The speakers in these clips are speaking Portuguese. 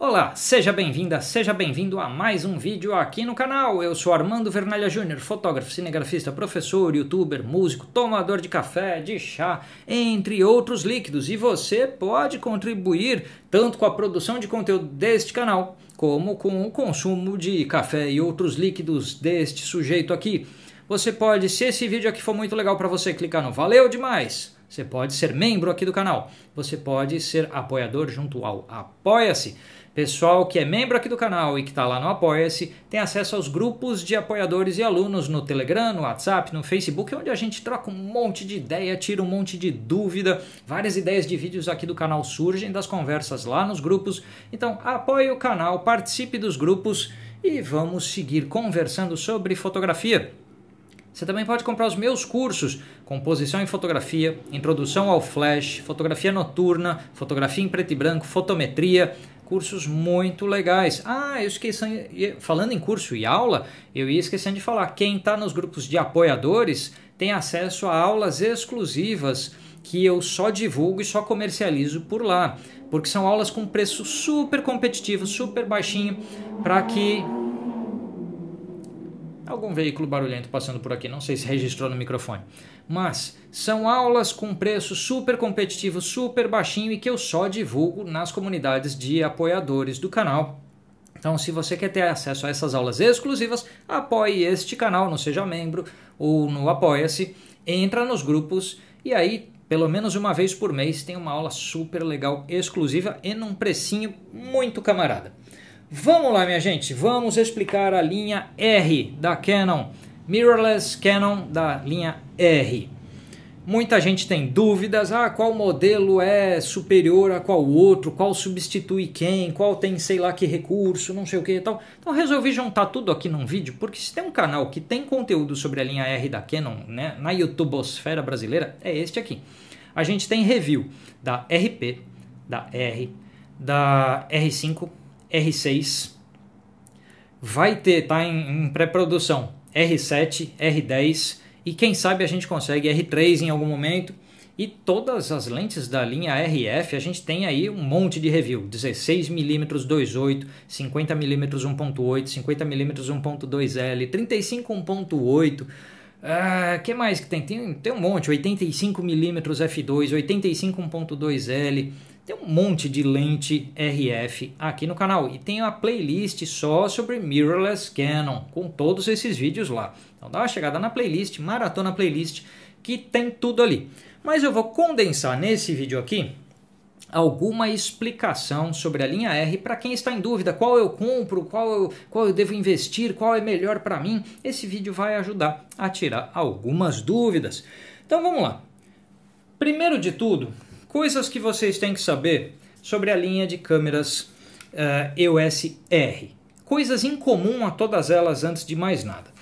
Olá, seja bem-vinda, seja bem-vindo a mais um vídeo aqui no canal. Eu sou Armando Vernalha Júnior, fotógrafo, cinegrafista, professor, youtuber, músico, tomador de café, de chá, entre outros líquidos. E você pode contribuir tanto com a produção de conteúdo deste canal, como com o consumo de café e outros líquidos deste sujeito aqui. Você pode, se esse vídeo aqui for muito legal para você, clicar no Valeu Demais. Você pode ser membro aqui do canal. Você pode ser apoiador junto ao Apoia-se. Pessoal que é membro aqui do canal e que está lá no Apoia-se tem acesso aos grupos de apoiadores e alunos no Telegram, no WhatsApp, no Facebook, onde a gente troca um monte de ideia, tira um monte de dúvida. Várias ideias de vídeos aqui do canal surgem das conversas lá nos grupos. Então apoie o canal, participe dos grupos e vamos seguir conversando sobre fotografia. Você também pode comprar os meus cursos, composição em fotografia, introdução ao flash, fotografia noturna, fotografia em preto e branco, fotometria, cursos muito legais. Eu esqueci, falando em curso e aula, eu ia esquecendo de falar, quem está nos grupos de apoiadores tem acesso a aulas exclusivas que eu só divulgo e só comercializo por lá, porque são aulas com preço super competitivo, super baixinho, para que... Algum veículo barulhento passando por aqui, não sei se registrou no microfone. Mas são aulas com preço super competitivo, super baixinho e que eu só divulgo nas comunidades de apoiadores do canal. Então, se você quer ter acesso a essas aulas exclusivas, apoie este canal, não seja membro ou no Apoia-se, entra nos grupos e aí, pelo menos uma vez por mês, tem uma aula super legal, exclusiva e num precinho muito camarada. Vamos lá, minha gente, vamos explicar a linha R da Canon, mirrorless Canon da linha R. Muita gente tem dúvidas, qual modelo é superior a qual outro, qual substitui quem, qual tem sei lá que recurso, não sei o que e tal. Então resolvi juntar tudo aqui num vídeo, porque se tem um canal que tem conteúdo sobre a linha R da Canon, né, na YouTubosfera brasileira, é este aqui. A gente tem review da RP, da R, da R5, R6, vai ter, tá em pré-produção, R7, R10 e quem sabe a gente consegue R3 em algum momento. E todas as lentes da linha RF a gente tem aí um monte de review, 16mm 2.8, 50mm 1.8, 50mm 1.2L, 35 1.8, que mais que tem? Tem um monte, 85mm f2, 85 1.2L, tem um monte de lente RF aqui no canal e tem uma playlist só sobre mirrorless Canon com todos esses vídeos lá. Então dá uma chegada na playlist, maratona playlist, que tem tudo ali. Mas eu vou condensar nesse vídeo aqui alguma explicação sobre a linha R para quem está em dúvida, qual eu compro, qual eu devo investir, qual é melhor para mim. Esse vídeo vai ajudar a tirar algumas dúvidas. Então vamos lá. Primeiro de tudo, coisas que vocês têm que saber sobre a linha de câmeras EOS R. Coisas em comum a todas elas antes de mais nada.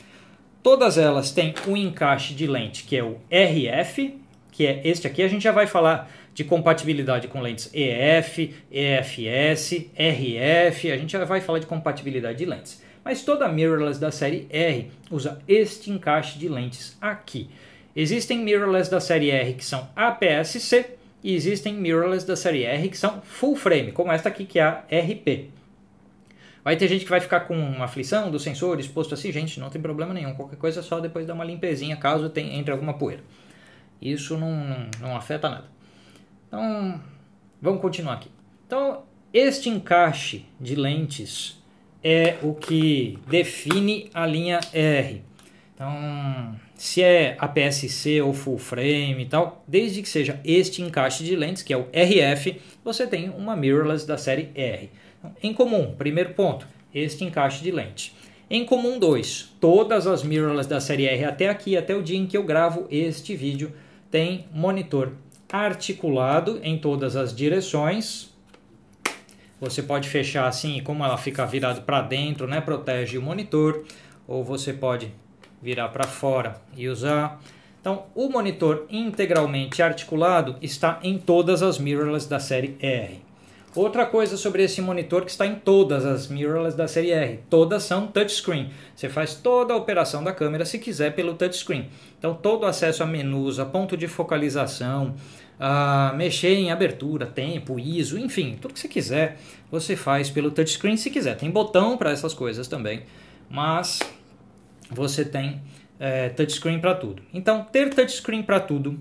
Todas elas têm um encaixe de lente que é o RF, que é este aqui. A gente já vai falar de compatibilidade com lentes EF, EFS, RF, a gente já vai falar de compatibilidade de lentes. Mas toda mirrorless da série R usa este encaixe de lentes aqui. Existem mirrorless da série R que são APS-C e existem mirrorless da série R que são full frame, como esta aqui que é a RP. Vai ter gente que vai ficar com uma aflição do sensor exposto assim, gente, não tem problema nenhum, qualquer coisa é só depois dar uma limpezinha caso entre alguma poeira. Isso não afeta nada. Então, vamos continuar aqui. Então, este encaixe de lentes é o que define a linha R. Então, se é APS-C ou full frame e tal, desde que seja este encaixe de lentes, que é o RF, você tem uma mirrorless da série R. Então, em comum, primeiro ponto, este encaixe de lente. Em comum 2, todas as mirrorless da série R até aqui, até o dia em que eu gravo este vídeo, tem monitor articulado em todas as direções. Você pode fechar assim, como ela fica virada para dentro, né, protege o monitor, ou você pode virar para fora e usar. Então, o monitor integralmente articulado está em todas as mirrorless da série R. Outra coisa sobre esse monitor que está em todas as mirrorless da série R, todas são touchscreen. Você faz toda a operação da câmera se quiser pelo touchscreen. Então todo acesso a menus, a ponto de focalização, a mexer em abertura, tempo, ISO, enfim, tudo que você quiser você faz pelo touchscreen se quiser. Tem botão para essas coisas também, mas você tem touchscreen para tudo. Então ter touchscreen para tudo,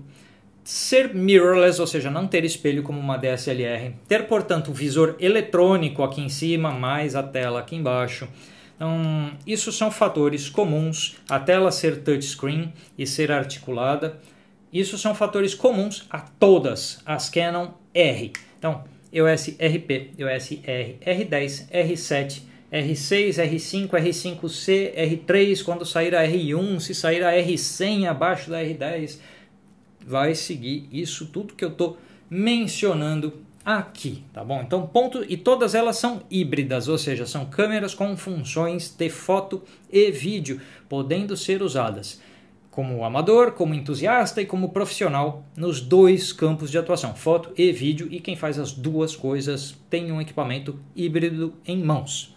ser mirrorless, ou seja, não ter espelho como uma DSLR, ter, portanto, um visor eletrônico aqui em cima, mais a tela aqui embaixo. Então, isso são fatores comuns, a tela ser touchscreen e ser articulada. Isso são fatores comuns a todas as Canon R. Então, EOS RP, EOS R, R10, R7, R6, R5, R5C, R3, quando sair a R1, se sair a R100 abaixo da R10, vai seguir isso tudo que eu estou mencionando aqui, tá bom? Então, ponto, e todas elas são híbridas, ou seja, são câmeras com funções de foto e vídeo, podendo ser usadas como amador, como entusiasta e como profissional nos dois campos de atuação, foto e vídeo, e quem faz as duas coisas tem um equipamento híbrido em mãos.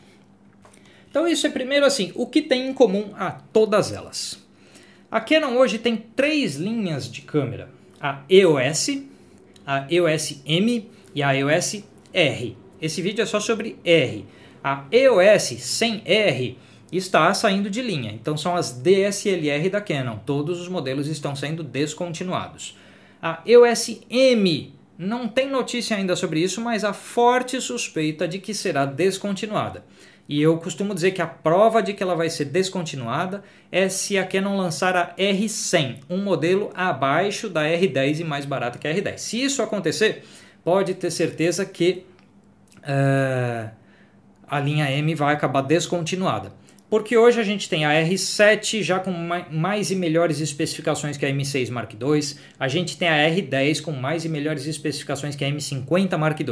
Então isso é primeiro assim, o que tem em comum a todas elas. A Canon hoje tem 3 linhas de câmera, a EOS, a EOS M e a EOS R. Esse vídeo é só sobre R. A EOS sem R está saindo de linha, então são as DSLR da Canon, todos os modelos estão sendo descontinuados. A EOS M não tem notícia ainda sobre isso, mas há forte suspeita de que será descontinuada. E eu costumo dizer que a prova de que ela vai ser descontinuada é se a Canon lançar a R100, um modelo abaixo da R10 e mais barata que a R10. Se isso acontecer, pode ter certeza que a linha M vai acabar descontinuada. Porque hoje a gente tem a R7 já com mais e melhores especificações que a M6 Mark II, a gente tem a R10 com mais e melhores especificações que a M50 Mark II.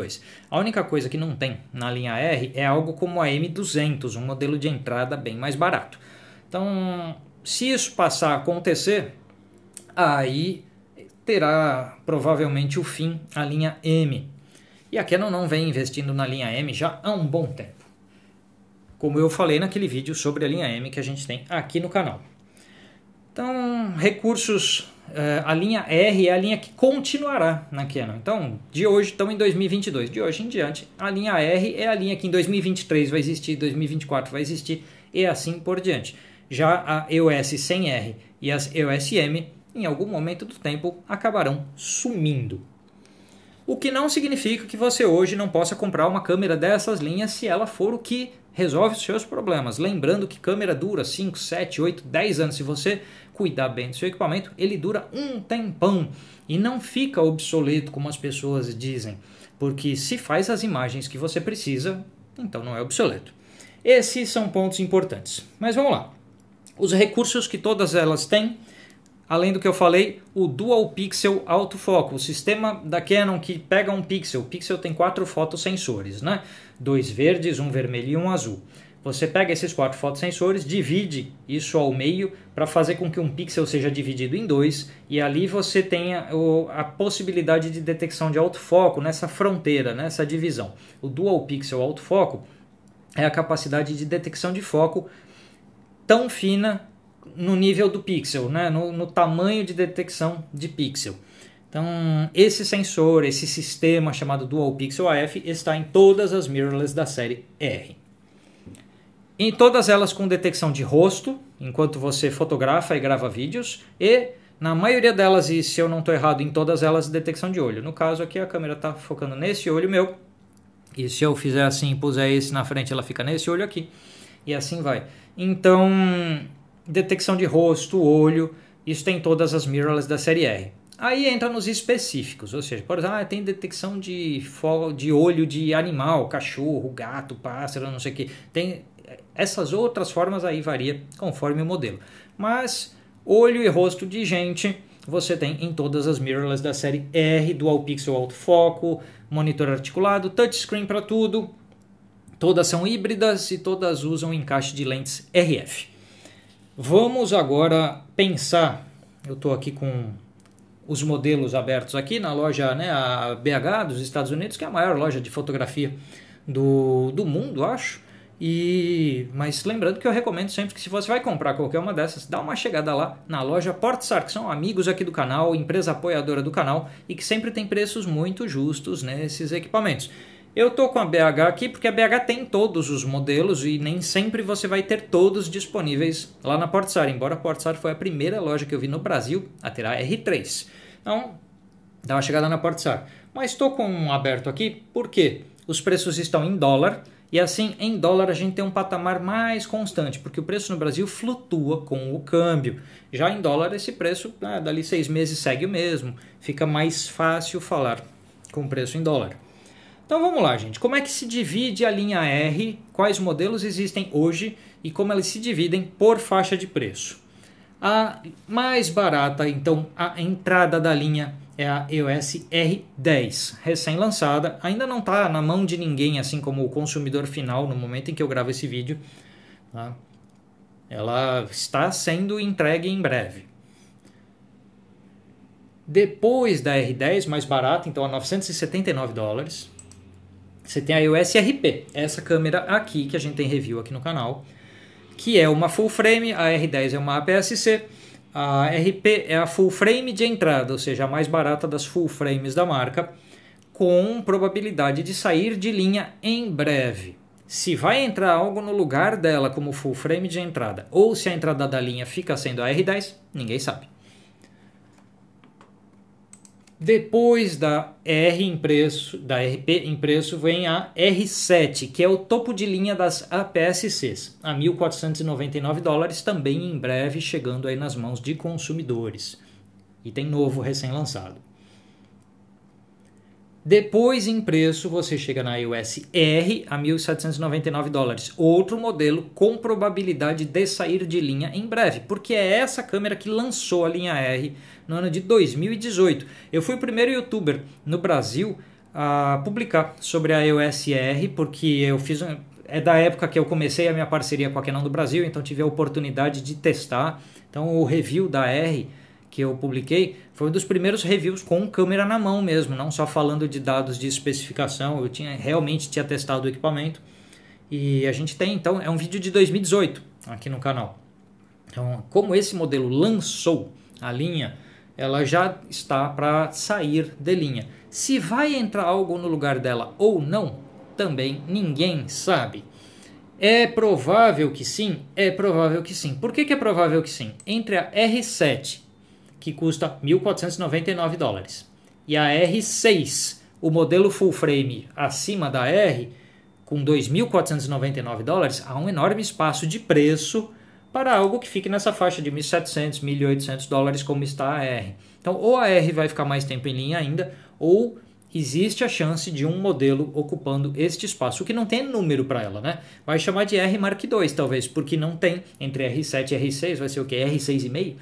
A única coisa que não tem na linha R é algo como a M200, um modelo de entrada bem mais barato. Então, se isso passar a acontecer, aí terá provavelmente o fim a linha M. E a Canon não vem investindo na linha M já há um bom tempo, como eu falei naquele vídeo sobre a linha M que a gente tem aqui no canal. Então, recursos, a linha R é a linha que continuará na Canon. Então, de hoje, estamos em 2022, de hoje em diante, a linha R é a linha que em 2023 vai existir, 2024 vai existir e assim por diante. Já a EOS sem R e as EOS M, em algum momento do tempo, acabarão sumindo. O que não significa que você hoje não possa comprar uma câmera dessas linhas se ela for o que resolve os seus problemas. Lembrando que câmera dura 5, 7, 8, 10 anos. Se você cuidar bem do seu equipamento, ele dura um tempão e não fica obsoleto como as pessoas dizem. Porque se faz as imagens que você precisa, então não é obsoleto. Esses são pontos importantes. Mas vamos lá. Os recursos que todas elas têm, além do que eu falei, o Dual Pixel Autofoco, o sistema da Canon que pega um pixel. O pixel tem 4 fotossensores, né? 2 verdes, 1 vermelho e 1 azul. Você pega esses 4 fotossensores, divide isso ao meio para fazer com que um pixel seja dividido em 2 e ali você tenha a possibilidade de detecção de autofoco nessa fronteira, nessa divisão. O Dual Pixel Autofoco é a capacidade de detecção de foco tão fina no nível do pixel, né? no tamanho de detecção de pixel. Então, esse sensor, esse sistema chamado Dual Pixel AF está em todas as mirrorless da série R. Em todas elas com detecção de rosto, enquanto você fotografa e grava vídeos, e na maioria delas, e se eu não estou errado, em todas elas detecção de olho. No caso aqui a câmera está focando nesse olho meu, e se eu fizer assim e puser esse na frente, ela fica nesse olho aqui, e assim vai. Então, detecção de rosto, olho, isso tem em todas as mirrorless da série R. Aí entra nos específicos, ou seja, por exemplo, tem detecção de olho de animal, cachorro, gato, pássaro, não sei o que. Tem essas outras formas aí varia conforme o modelo. Mas olho e rosto de gente você tem em todas as mirrorless da série R, Dual Pixel Autofoco, monitor articulado, touchscreen para tudo. Todas são híbridas e todas usam encaixe de lentes RF. Vamos agora pensar, eu estou aqui com os modelos abertos aqui na loja, né, a BH dos Estados Unidos, que é a maior loja de fotografia do mundo, acho. Mas lembrando que eu recomendo sempre que se você vai comprar qualquer uma dessas, dá uma chegada lá na loja Portsar, que são amigos aqui do canal, empresa apoiadora do canal e que sempre tem preços muito justos nesses equipamentos. Eu tô com a BH aqui porque a BH tem todos os modelos e nem sempre você vai ter todos disponíveis lá na Portsar, embora a Portsar foi a primeira loja que eu vi no Brasil a ter a R3. Então, dá uma chegada na Portsar. Mas estou com um aberto aqui porque os preços estão em dólar e assim, em dólar a gente tem um patamar mais constante, porque o preço no Brasil flutua com o câmbio. Já em dólar esse preço, dali 6 meses segue o mesmo, fica mais fácil falar com o preço em dólar. Então vamos lá, gente. Como é que se divide a linha R? Quais modelos existem hoje e como eles se dividem por faixa de preço? A mais barata, então, a entrada da linha é a EOS R10, recém-lançada. Ainda não está na mão de ninguém, assim como o consumidor final no momento em que eu gravo esse vídeo. Tá? Ela está sendo entregue em breve. Depois da R10, mais barata, então a $979, você tem a EOS RP, essa câmera aqui que a gente tem review aqui no canal, que é uma full frame, a R10 é uma APS-C, a RP é a full frame de entrada, ou seja, a mais barata das full frames da marca, com probabilidade de sair de linha em breve. Se vai entrar algo no lugar dela como full frame de entrada, ou se a entrada da linha fica sendo a R10, ninguém sabe. Depois da RP em preço vem a R7, que é o topo de linha das APS-Cs, a $1.499, também em breve chegando aí nas mãos de consumidores. Item novo recém-lançado. Depois em preço você chega na EOS R a $1.799, outro modelo com probabilidade de sair de linha em breve, porque é essa câmera que lançou a linha R no ano de 2018. Eu fui o primeiro youtuber no Brasil a publicar sobre a EOS R, porque é da época que eu comecei a minha parceria com a Canon do Brasil, então tive a oportunidade de testar. Então o review da R que eu publiquei foi um dos primeiros reviews com câmera na mão mesmo, não só falando de dados de especificação. Eu realmente tinha testado o equipamento e a gente tem, então, é um vídeo de 2018 aqui no canal. Então, como esse modelo lançou a linha, ela já está para sair de linha. Se vai entrar algo no lugar dela ou não, também ninguém sabe. É provável que sim? É provável que sim. Por que é provável que sim? Entre a R7, que custa $1.499, e a R6, o modelo full frame acima da R, com $2.499, há um enorme espaço de preço para algo que fique nessa faixa de $1.700, $1.800, como está a R. Então, ou a R vai ficar mais tempo em linha ainda, ou existe a chance de um modelo ocupando este espaço, o que não tem número para ela, né? Vai chamar de R Mark II, talvez, porque não tem. Entre R7 e R6 vai ser o quê? R6,5?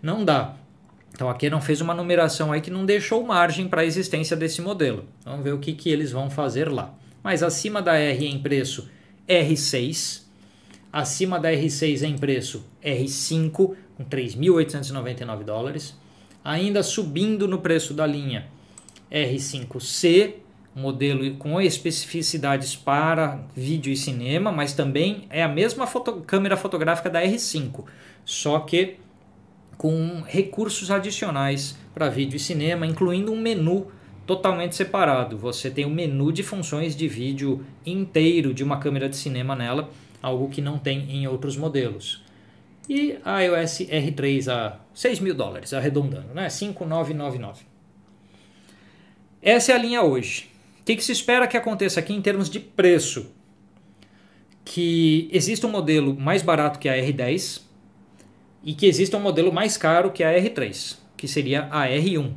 Não dá. Então aqui não fez uma numeração aí que não deixou margem para a existência desse modelo. Vamos ver o que eles vão fazer lá. Mas acima da R em preço, R6. Acima da R6 em preço, R5, com $3.899. Ainda subindo no preço da linha, R5C, modelo com especificidades para vídeo e cinema, mas também é a mesma câmera fotográfica da R5, só que com recursos adicionais para vídeo e cinema, incluindo um menu totalmente separado. Você tem um menu de funções de vídeo inteiro de uma câmera de cinema nela, algo que não tem em outros modelos. E a EOS R3 a $6.000, arredondando, né? 5.999. Essa é a linha hoje. O que se espera que aconteça aqui em termos de preço? Que exista um modelo mais barato que a R10 e que exista um modelo mais caro que a R3, que seria a R1.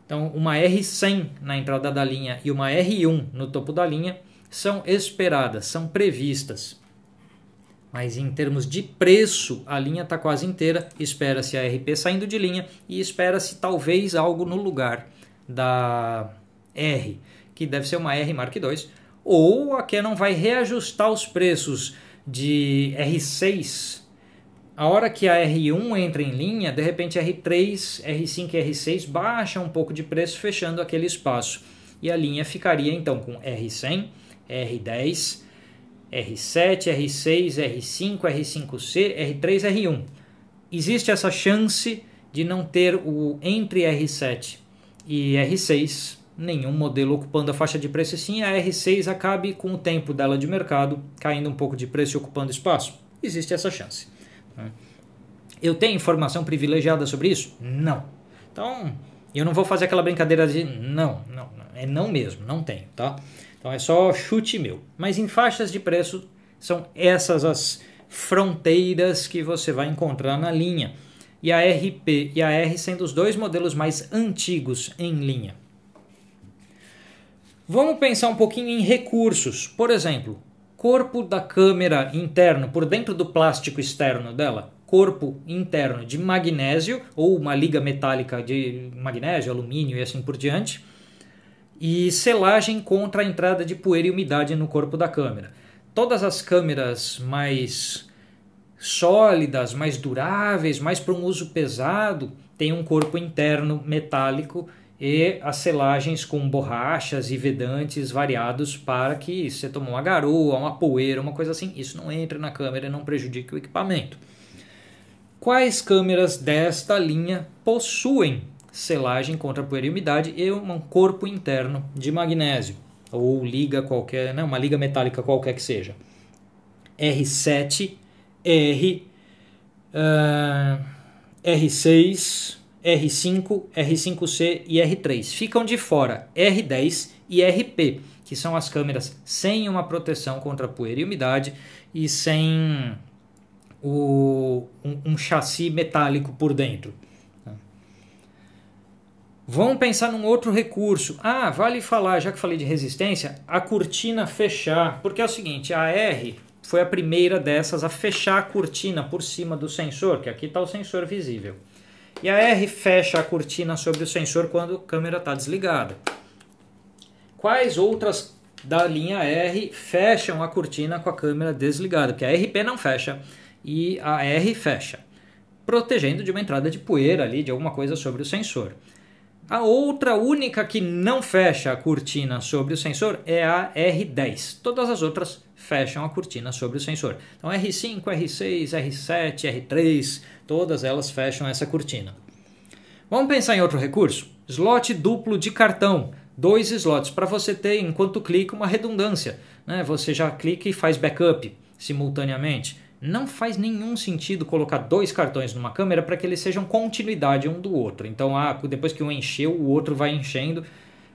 Então, uma R100 na entrada da linha e uma R1 no topo da linha são esperadas, são previstas. Mas em termos de preço, a linha está quase inteira. Espera-se a RP saindo de linha e espera-se talvez algo no lugar da R, que deve ser uma R Mark II, ou a Canon vai reajustar os preços de R6 A hora que a R1 entra em linha, de repente R3, R5 e R6 baixam um pouco de preço, fechando aquele espaço. E a linha ficaria então com R100, R10, R7, R6, R5, R5C, R3, R1. Existe essa chance de não ter o entre R7 e R6 nenhum modelo ocupando a faixa de preço, e sim a R6 acabe com o tempo dela de mercado caindo um pouco de preço e ocupando espaço. Existe essa chance. Eu tenho informação privilegiada sobre isso? Não. Então, eu não vou fazer aquela brincadeira de não, é não mesmo, não tenho, tá? Então é só chute meu. Mas em faixas de preço são essas as fronteiras que você vai encontrar na linha. E a RP e a R sendo os dois modelos mais antigos em linha. Vamos pensar um pouquinho em recursos. Por exemplo, corpo da câmera interno por dentro do plástico externo dela. Corpo interno de magnésio ou uma liga metálica de magnésio, alumínio e assim por diante. E selagem contra a entrada de poeira e umidade no corpo da câmera. Todas as câmeras mais sólidas, mais duráveis, mais para um uso pesado, têm um corpo interno metálico e as selagens com borrachas e vedantes variados para que você tomou uma garoa, uma poeira, uma coisa assim, isso não entre na câmera e não prejudique o equipamento. Quais câmeras desta linha possuem selagem contra poeira e umidade e um corpo interno de magnésio ou liga qualquer, uma liga metálica qualquer que seja? R7, R6, R5, R5C e R3. Ficam de fora R10 e RP, que são as câmeras sem uma proteção contra poeira e umidade e sem um chassi metálico por dentro. Vamos pensar num outro recurso. Vale falar, já que falei de resistência, a cortina fechar, porque é o seguinte, a R foi a primeira dessas a fechar a cortina por cima do sensor, que aqui está o sensor visível. E a R fecha a cortina sobre o sensor quando a câmera está desligada. Quais outras da linha R fecham a cortina com a câmera desligada? Porque a RP não fecha e a R fecha, protegendo de uma entrada de poeira ali, de alguma coisa sobre o sensor. A outra única que não fecha a cortina sobre o sensor é a R10. Todas as outras fecham a cortina sobre o sensor. Então R5, R6, R7, R3, todas elas fecham essa cortina. Vamos pensar em outro recurso? Slot duplo de cartão. 2 slots para você ter, enquanto clica, uma redundância. Você já clica e faz backup simultaneamente. Não faz nenhum sentido colocar 2 cartões numa câmera para que eles sejam continuidade um do outro. Então, depois que um encheu, o outro vai enchendo,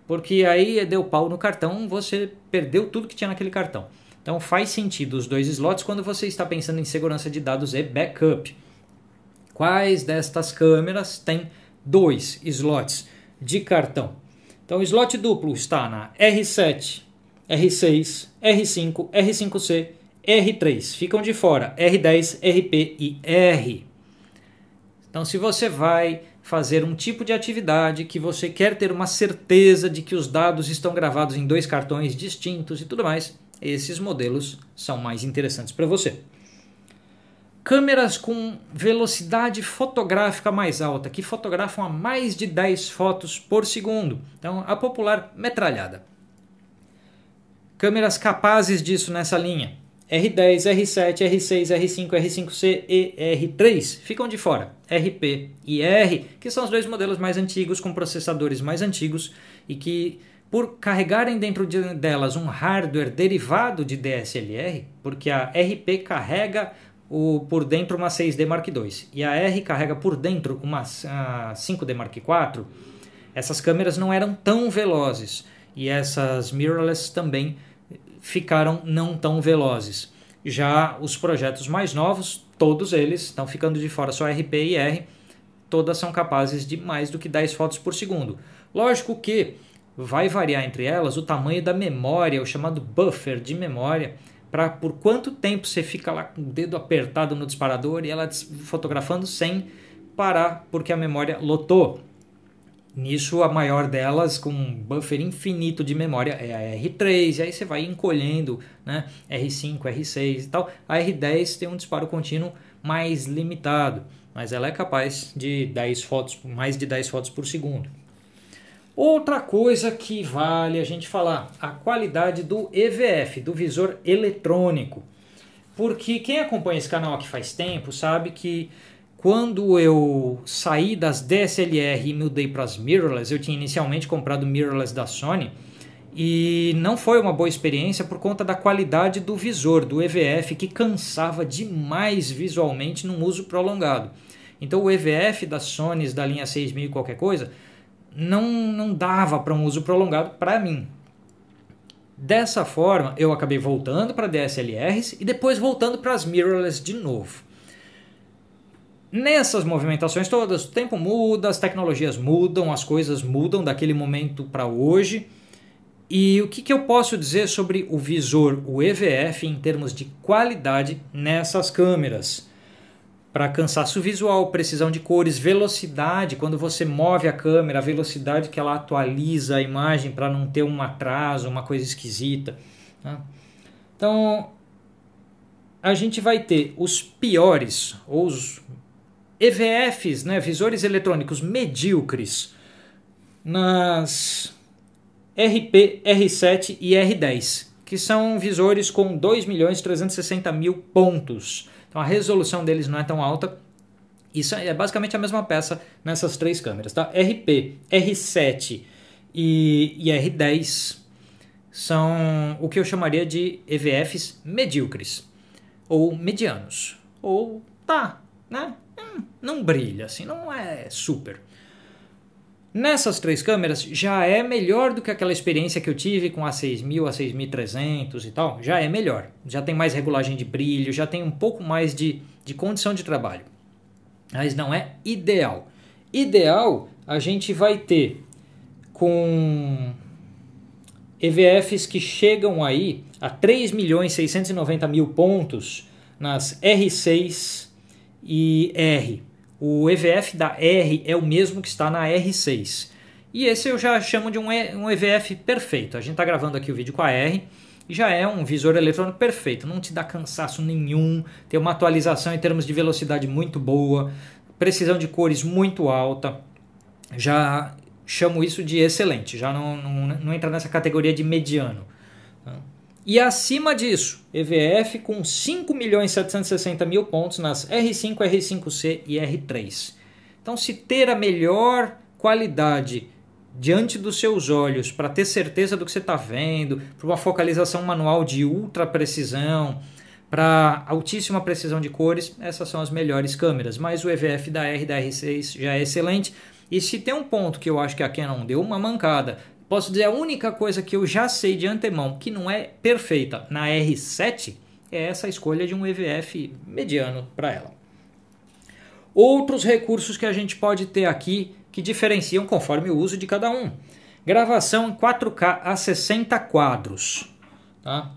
porque aí deu pau no cartão, você perdeu tudo que tinha naquele cartão. Então, faz sentido os 2 slots quando você está pensando em segurança de dados e backup. Quais destas câmeras têm 2 slots de cartão? Então, o slot duplo está na R7, R6, R5, R5C, R3, ficam de fora R10, RP e R. Então, se você vai fazer um tipo de atividade que você quer ter uma certeza de que os dados estão gravados em 2 cartões distintos e tudo mais, esses modelos são mais interessantes para você. Câmeras com velocidade fotográfica mais alta, que fotografam a mais de 10 fotos por segundo. Então, a popular metralhada. Câmeras capazes disso nessa linha. R10, R7, R6, R5, R5C e R3 ficam de fora. RP e R, que são os 2 modelos mais antigos, com processadores mais antigos e que, por carregarem dentro delas um hardware derivado de DSLR, porque a RP carrega por dentro uma 6D Mark II e a R carrega por dentro uma 5D Mark IV, essas câmeras não eram tão velozes e essas mirrorless também ficaram não tão velozes. Já os projetos mais novos, todos eles estão ficando de fora, só RP e R, todas são capazes de mais do que 10 fotos por segundo. Lógico que vai variar entre elas o tamanho da memória, o chamado buffer de memória, para por quanto tempo você fica lá com o dedo apertado no disparador e ela fotografando sem parar, porque a memória lotou. Nisso, a maior delas, com um buffer infinito de memória, é a R3, e aí você vai encolhendo, R5, R6 e tal. A R10 tem um disparo contínuo mais limitado, mas ela é capaz de 10 fotos, mais de 10 fotos por segundo. Outra coisa que vale a gente falar, a qualidade do EVF, do visor eletrônico. Porque quem acompanha esse canal aqui faz tempo sabe que quando eu saí das DSLR e mudei para as mirrorless, eu tinha inicialmente comprado mirrorless da Sony e não foi uma boa experiência por conta da qualidade do visor, do EVF, que cansava demais visualmente num uso prolongado. Então o EVF das Sonys da linha 6000 e qualquer coisa não dava para um uso prolongado para mim. Dessa forma, eu acabei voltando para DSLRs e depois voltando para as mirrorless de novo. Nessas movimentações todas, o tempo muda, as tecnologias mudam, as coisas mudam daquele momento para hoje. E o que eu posso dizer sobre o visor, o EVF, em termos de qualidade nessas câmeras? Para cansaço visual, precisão de cores, velocidade, quando você move a câmera, a velocidade que ela atualiza a imagem para não ter um atraso, uma coisa esquisita. Tá? Então, a gente vai ter os piores, ou os EVFs, né, visores eletrônicos medíocres, nas RP, R7 e R10, que são visores com 2.360.000 pontos. Então a resolução deles não é tão alta. Isso é basicamente a mesma peça nessas três câmeras. Tá? RP, R7 e R10 são o que eu chamaria de EVFs medíocres. Ou medianos. Ou tá, né? Não brilha, assim, não é super. Nessas três câmeras já é melhor do que aquela experiência que eu tive com a 6000, a 6300 e tal. Já é melhor. Já tem mais regulagem de brilho, já tem um pouco mais de condição de trabalho. Mas não é ideal. Ideal a gente vai ter com EVFs que chegam aí a 3.690.000 pontos nas R6 e R. O EVF da R é o mesmo que está na R6. E esse eu já chamo de um EVF perfeito. A gente está gravando aqui o vídeo com a R e já é um visor eletrônico perfeito. Não te dá cansaço nenhum, tem uma atualização em termos de velocidade muito boa, precisão de cores muito alta. Já chamo isso de excelente, já não entra nessa categoria de mediano. E acima disso, EVF com 5.760.000 pontos nas R5, R5C e R3. Então, se ter a melhor qualidade diante dos seus olhos, para ter certeza do que você está vendo, para uma focalização manual de ultra precisão, para altíssima precisão de cores, essas são as melhores câmeras. Mas o EVF da R e da R6 já é excelente. E se tem um ponto que eu acho que a Canon deu uma mancada, posso dizer a única coisa que eu já sei de antemão que não é perfeita na R7 é essa escolha de um EVF mediano para ela. Outros recursos que a gente pode ter aqui que diferenciam conforme o uso de cada um. Gravação em 4K a 60 quadros. Tá?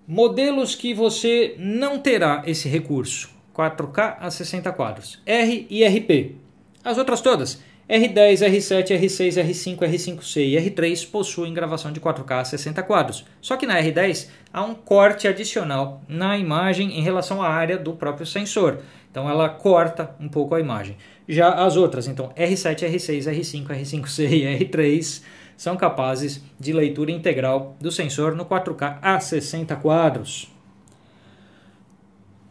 Modelos que você não terá esse recurso. 4K a 60 quadros. R e RP. As outras todas, R10, R7, R6, R5, R5C e R3 possuem gravação de 4K a 60 quadros. Só que na R10 há um corte adicional na imagem em relação à área do próprio sensor. Então ela corta um pouco a imagem. Já as outras, então R7, R6, R5, R5C e R3 são capazes de leitura integral do sensor no 4K a 60 quadros.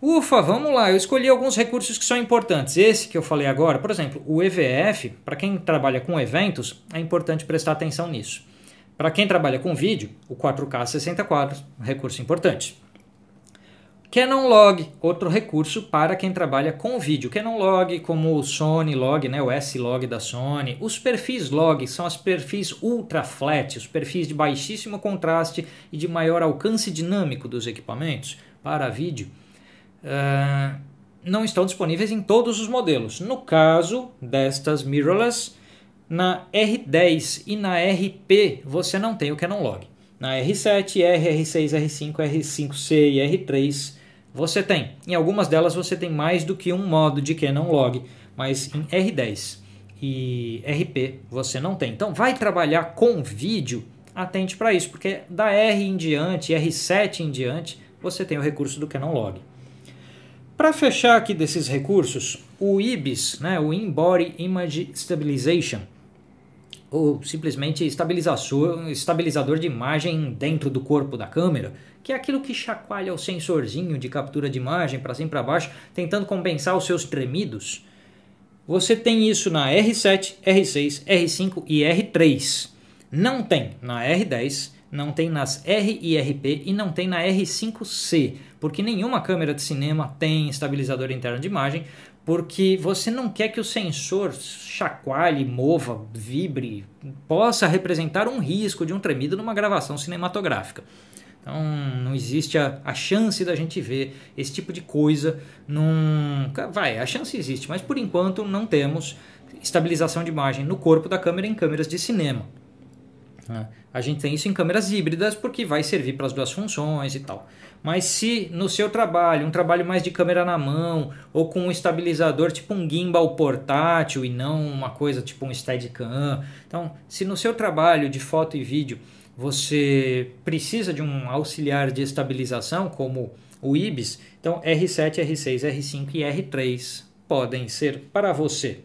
Ufa, vamos lá, eu escolhi alguns recursos que são importantes. Esse que eu falei agora, por exemplo, o EVF, para quem trabalha com eventos, é importante prestar atenção nisso. Para quem trabalha com vídeo, o 4K 60 quadros, um recurso importante. Canon Log, outro recurso para quem trabalha com vídeo. Canon Log, como o Sony Log, né, o S-Log da Sony. Os perfis Log são os perfis ultra flat, os perfis de baixíssimo contraste e de maior alcance dinâmico dos equipamentos para vídeo. Não estão disponíveis em todos os modelos. No caso destas mirrorless, na R10 e na RP você não tem o Canon Log. Na R7, R, R6, R5, R5C e R3 você tem. Em algumas delas você tem mais do que um modo de Canon Log, mas em R10 e RP você não tem. Então vai trabalhar com vídeo, atente para isso, porque da R em diante, R7 em diante, você tem o recurso do Canon Log. Para fechar aqui desses recursos, o IBIS, né, o In-Body Image Stabilization, ou simplesmente estabilizador de imagem dentro do corpo da câmera, que é aquilo que chacoalha o sensorzinho de captura de imagem para cima e para baixo, tentando compensar os seus tremidos. Você tem isso na R7, R6, R5 e R3. Não tem na R10, não tem nas R e RP e não tem na R5C, porque nenhuma câmera de cinema tem estabilizador interno de imagem, porque você não quer que o sensor chacoalhe, mova, vibre, possa representar um risco de um tremido numa gravação cinematográfica. Então não existe a chance da gente ver esse tipo de coisa a chance existe, mas por enquanto não temos estabilização de imagem no corpo da câmera em câmeras de cinema. A gente tem isso em câmeras híbridas porque vai servir para as duas funções e tal. Mas se no seu trabalho, um trabalho mais de câmera na mão ou com um estabilizador tipo um gimbal portátil e não uma coisa tipo um Steadicam, então se no seu trabalho de foto e vídeo você precisa de um auxiliar de estabilização como o IBIS, então R7, R6, R5 e R3 podem ser para você.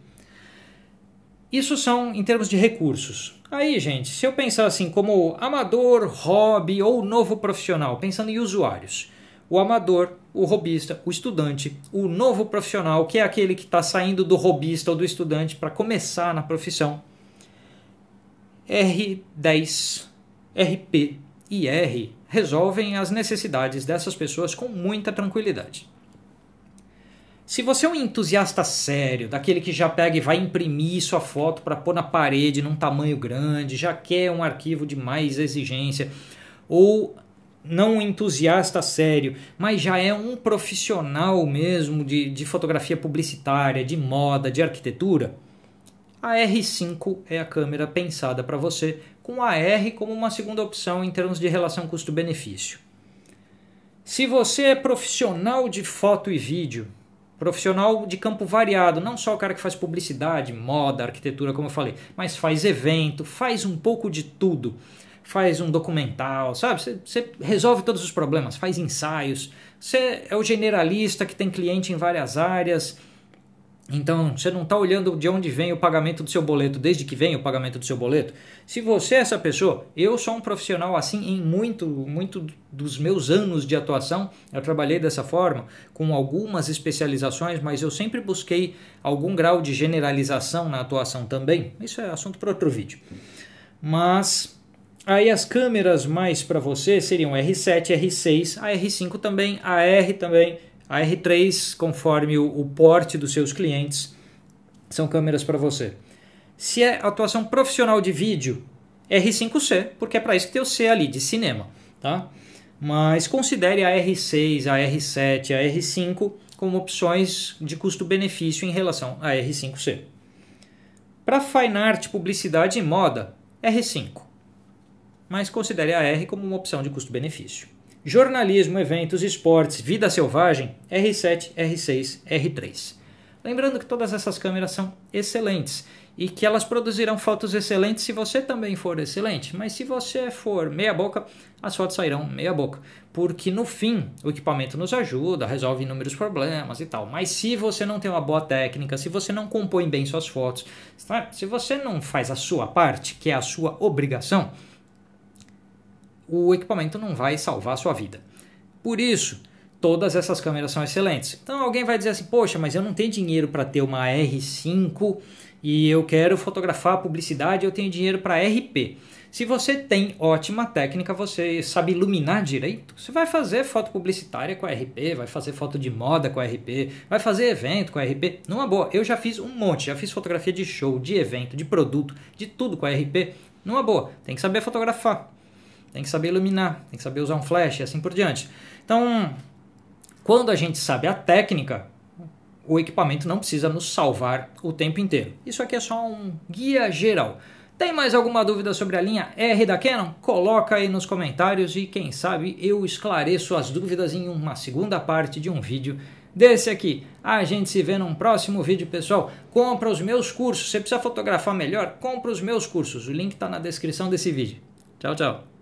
Isso são em termos de recursos. Aí, gente, se eu pensar assim como amador, hobby ou novo profissional, pensando em usuários, o amador, o hobbyista, o estudante, o novo profissional, que é aquele que está saindo do hobbyista ou do estudante para começar na profissão, R10, RP e R resolvem as necessidades dessas pessoas com muita tranquilidade. Se você é um entusiasta sério, daquele que já pega e vai imprimir sua foto para pôr na parede num tamanho grande, já quer um arquivo de mais exigência, ou não um entusiasta sério, mas já é um profissional mesmo de fotografia publicitária, de moda, de arquitetura, a R5 é a câmera pensada para você, com a R como uma segunda opção em termos de relação custo-benefício. Se você é profissional de foto e vídeo, profissional de campo variado, não só o cara que faz publicidade, moda, arquitetura, como eu falei, mas faz evento, faz um pouco de tudo, faz um documental, sabe? Você resolve todos os problemas, faz ensaios, você é o generalista que tem cliente em várias áreas, então você não está olhando de onde vem o pagamento do seu boleto, desde que vem o pagamento do seu boleto. Se você é essa pessoa, eu sou um profissional assim em muito dos meus anos de atuação, eu trabalhei dessa forma, com algumas especializações, mas eu sempre busquei algum grau de generalização na atuação também. Isso é assunto para outro vídeo. Mas aí as câmeras mais para você seriam R7, R6, a R5 também, a R também, a R3, conforme o porte dos seus clientes, são câmeras para você. Se é atuação profissional de vídeo, R5C, porque é para isso que tem o C ali, de cinema. Tá? Mas considere a R6, a R7, a R5 como opções de custo-benefício em relação a R5C. Para fine art, publicidade e moda, R5. Mas considere a R como uma opção de custo-benefício. Jornalismo, eventos, esportes, vida selvagem, R7, R6, R3. Lembrando que todas essas câmeras são excelentes e que elas produzirão fotos excelentes se você também for excelente. Mas se você for meia boca, as fotos sairão meia boca. Porque no fim, o equipamento nos ajuda, resolve inúmeros problemas e tal. Mas se você não tem uma boa técnica, se você não compõe bem suas fotos, se você não faz a sua parte, que é a sua obrigação, o equipamento não vai salvar a sua vida. Por isso, todas essas câmeras são excelentes. Então alguém vai dizer assim, poxa, mas eu não tenho dinheiro para ter uma R5 e eu quero fotografar publicidade, eu tenho dinheiro para RP. Se você tem ótima técnica, você sabe iluminar direito, você vai fazer foto publicitária com a RP, vai fazer foto de moda com a RP, vai fazer evento com a RP. Numa boa, eu já fiz um monte, já fiz fotografia de show, de evento, de produto, de tudo com a RP. Numa boa, tem que saber fotografar. Tem que saber iluminar, tem que saber usar um flash e assim por diante. Então, quando a gente sabe a técnica, o equipamento não precisa nos salvar o tempo inteiro. Isso aqui é só um guia geral. Tem mais alguma dúvida sobre a linha R da Canon? Coloca aí nos comentários e quem sabe eu esclareço as dúvidas em uma segunda parte de um vídeo desse aqui. A gente se vê num próximo vídeo, pessoal. Compra os meus cursos. Se você precisa fotografar melhor, compra os meus cursos. O link está na descrição desse vídeo. Tchau, tchau.